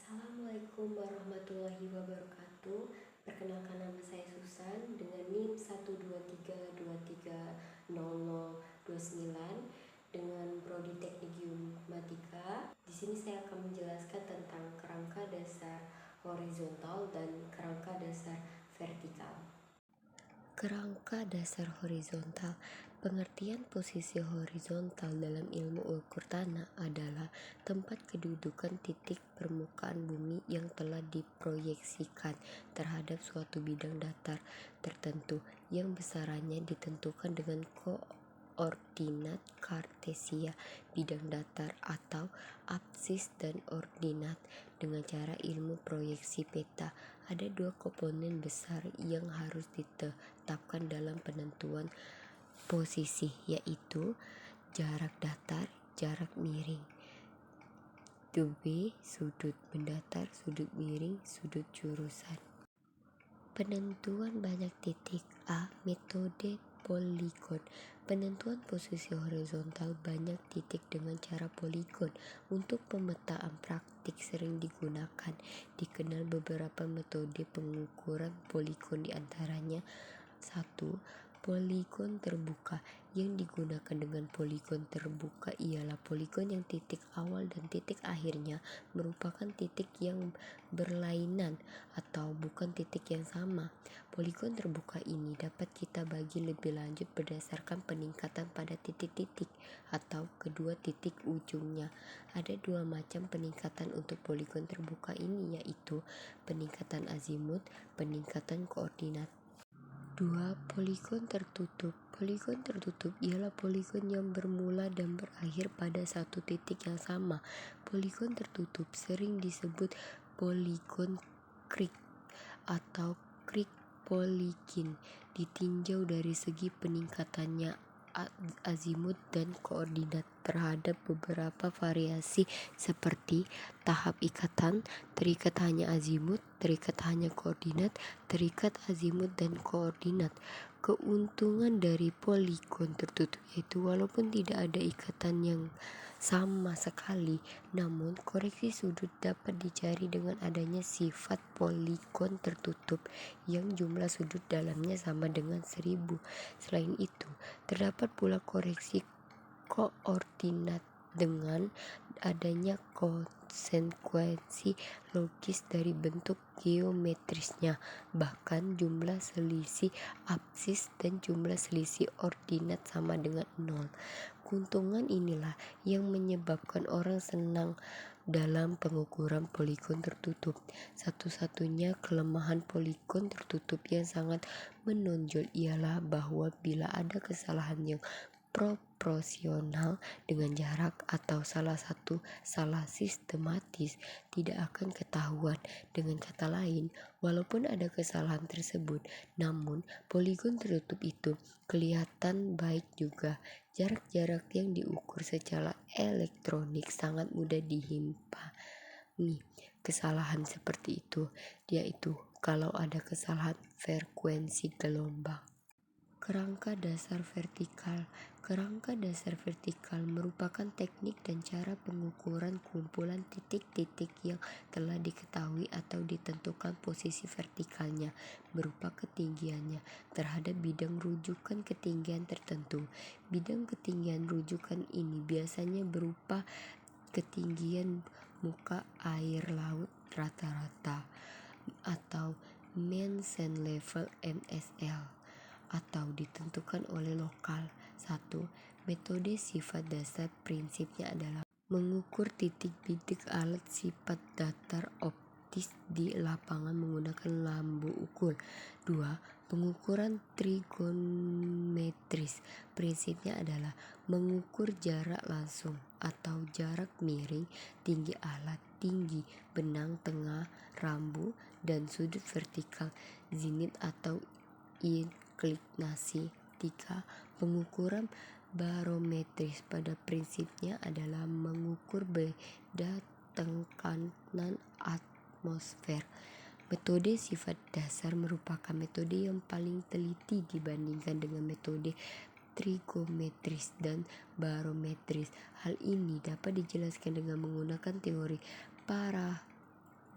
Assalamualaikum warahmatullahi wabarakatuh. Perkenalkan, nama saya Susan dengan NIM 123230029 dengan prodi Teknik Geomatika. Di sini saya akan menjelaskan tentang kerangka dasar horizontal dan kerangka dasar vertikal. Kerangka dasar horizontal. Pengertian posisi horizontal dalam ilmu ukur tanah adalah tempat kedudukan titik permukaan bumi yang telah diproyeksikan terhadap suatu bidang datar tertentu yang besarannya ditentukan dengan koordinat kartesia bidang datar atau absis dan ordinat. Dengan cara ilmu proyeksi peta, ada dua komponen besar yang harus ditetapkan dalam penentuan posisi, yaitu jarak datar, jarak miring. 2B, sudut mendatar, sudut miring, sudut jurusan. Penentuan banyak titik. A. Metode poligon. Penentuan posisi horizontal banyak titik dengan cara poligon. Untuk pemetaan praktik sering digunakan. Dikenal beberapa metode pengukuran poligon, diantaranya 1. Poligon terbuka. Yang digunakan dengan poligon terbuka ialah poligon yang titik awal dan titik akhirnya merupakan titik yang berlainan atau bukan titik yang sama. Poligon terbuka ini dapat kita bagi lebih lanjut berdasarkan peningkatan pada titik-titik atau kedua titik ujungnya. Ada dua macam peningkatan untuk poligon terbuka ini, yaitu peningkatan azimut, peningkatan koordinat. 2. Poligon tertutup. Poligon tertutup ialah poligon yang bermula dan berakhir pada satu titik yang sama. Poligon tertutup sering disebut poligon krik atau krik poligin, ditinjau dari segi peningkatannya azimut dan koordinat terhadap beberapa variasi seperti tahap ikatan, terikat hanya azimut, terikat hanya koordinat, terikat azimut dan koordinat. Keuntungan dari poligon tertutup yaitu walaupun tidak ada ikatan yang sama sekali, namun koreksi sudut dapat dicari dengan adanya sifat poligon tertutup yang jumlah sudut dalamnya sama dengan 1000. Selain itu, terdapat pula koreksi koordinat dengan adanya konsekuensi logis dari bentuk geometrisnya, bahkan jumlah selisih absis dan jumlah selisih ordinat sama dengan 0. Keuntungan inilah yang menyebabkan orang senang dalam pengukuran poligon tertutup. Satu-satunya kelemahan poligon tertutup yang sangat menonjol ialah bahwa bila ada kesalahan yang proporsional dengan jarak atau salah sistematis tidak akan ketahuan. Dengan kata lain, walaupun ada kesalahan tersebut, namun poligon tertutup itu kelihatan baik juga. Jarak-jarak yang diukur secara elektronik sangat mudah dihimpani kesalahan seperti itu, yaitu kalau ada kesalahan frekuensi gelombang. Kerangka dasar vertikal. Kerangka dasar vertikal merupakan teknik dan cara pengukuran kumpulan titik-titik yang telah diketahui atau ditentukan posisi vertikalnya berupa ketinggiannya terhadap bidang rujukan ketinggian tertentu. Bidang ketinggian rujukan ini biasanya berupa ketinggian muka air laut rata-rata atau mean sea level (MSL) atau ditentukan oleh lokal. 1. Metode sifat dasar prinsipnya adalah mengukur titik-titik alat sifat datar optis di lapangan menggunakan lampu ukur. 2. Pengukuran trigonometris prinsipnya adalah mengukur jarak langsung atau jarak miring, tinggi alat, tinggi benang tengah rambu, dan sudut vertikal, zenit atau inklinasi. 3. Pengukuran barometris pada prinsipnya adalah mengukur beda tekanan atmosfer. Metode sifat dasar merupakan metode yang paling teliti dibandingkan dengan metode trigonometris dan barometris. Hal ini dapat dijelaskan dengan menggunakan teori parametrik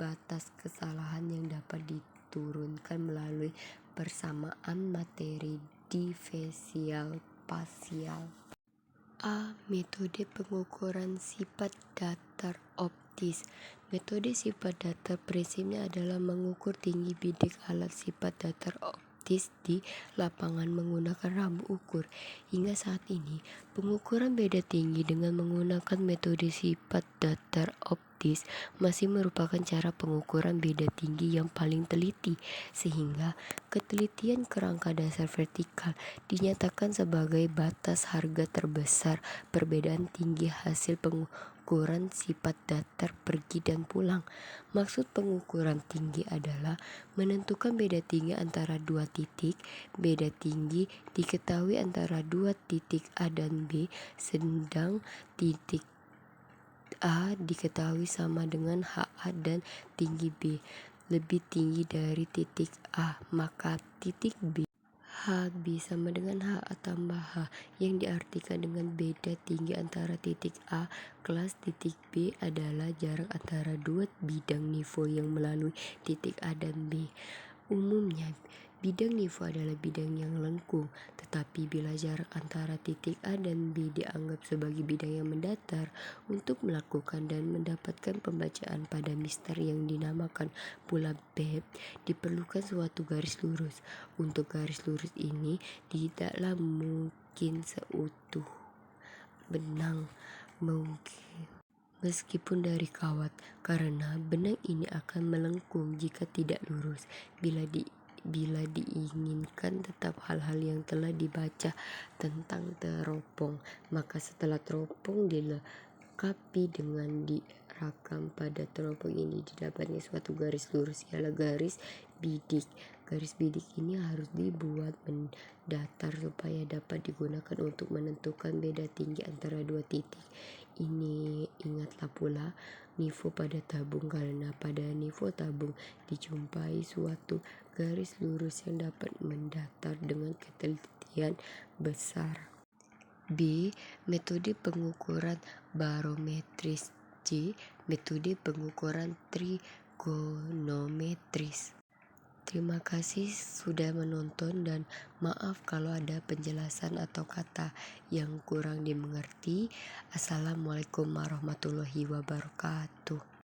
batas kesalahan yang dapat diturunkan melalui persamaan materi diferensial parsial. A. Metode pengukuran sifat datar optis. Metode sifat datar prinsipnya adalah mengukur tinggi bidik alat sifat datar optis di lapangan menggunakan rambu ukur. Hingga saat ini, pengukuran beda tinggi dengan menggunakan metode sifat datar optis masih merupakan cara pengukuran beda tinggi yang paling teliti, sehingga ketelitian kerangka dasar vertikal dinyatakan sebagai batas harga terbesar perbedaan tinggi hasil pengukuran sifat datar pergi dan pulang. Maksud pengukuran tinggi adalah menentukan beda tinggi antara dua titik. Beda tinggi diketahui antara dua titik A dan B, sedang titik A diketahui sama dengan HA dan tinggi B lebih tinggi dari titik A, maka titik B HB sama dengan HA tambah H, yang diartikan dengan beda tinggi antara titik A kelas titik B adalah jarak antara dua bidang nivoo yang melalui titik A dan B. Umumnya, bidang nivoo adalah bidang yang lengkung, tetapi bila jarak antara titik A dan B dianggap sebagai bidang yang mendatar, untuk melakukan dan mendapatkan pembacaan pada mister yang dinamakan pula BEP, diperlukan suatu garis lurus. Untuk garis lurus ini tidaklah mungkin seutuh benang mungkin meskipun dari kawat, karena benang ini akan melengkung jika tidak lurus. Bila diinginkan tetap hal-hal yang telah dibaca tentang teropong, maka setelah teropong dilengkapi dengan dirakam pada teropong ini didapatnya suatu garis lurus, ialah garis bidik. Garis bidik ini harus dibuat mendatar supaya dapat digunakan untuk menentukan beda tinggi antara dua titik. Ini ingatlah pula nivoo pada tabung, karena pada nivoo tabung dijumpai suatu garis lurus yang dapat mendatar dengan ketelitian besar. B. Metode pengukuran barometris. C. Metode pengukuran trigonometris. Terima kasih sudah menonton dan maaf kalau ada penjelasan atau kata yang kurang dimengerti. Assalamualaikum warahmatullahi wabarakatuh.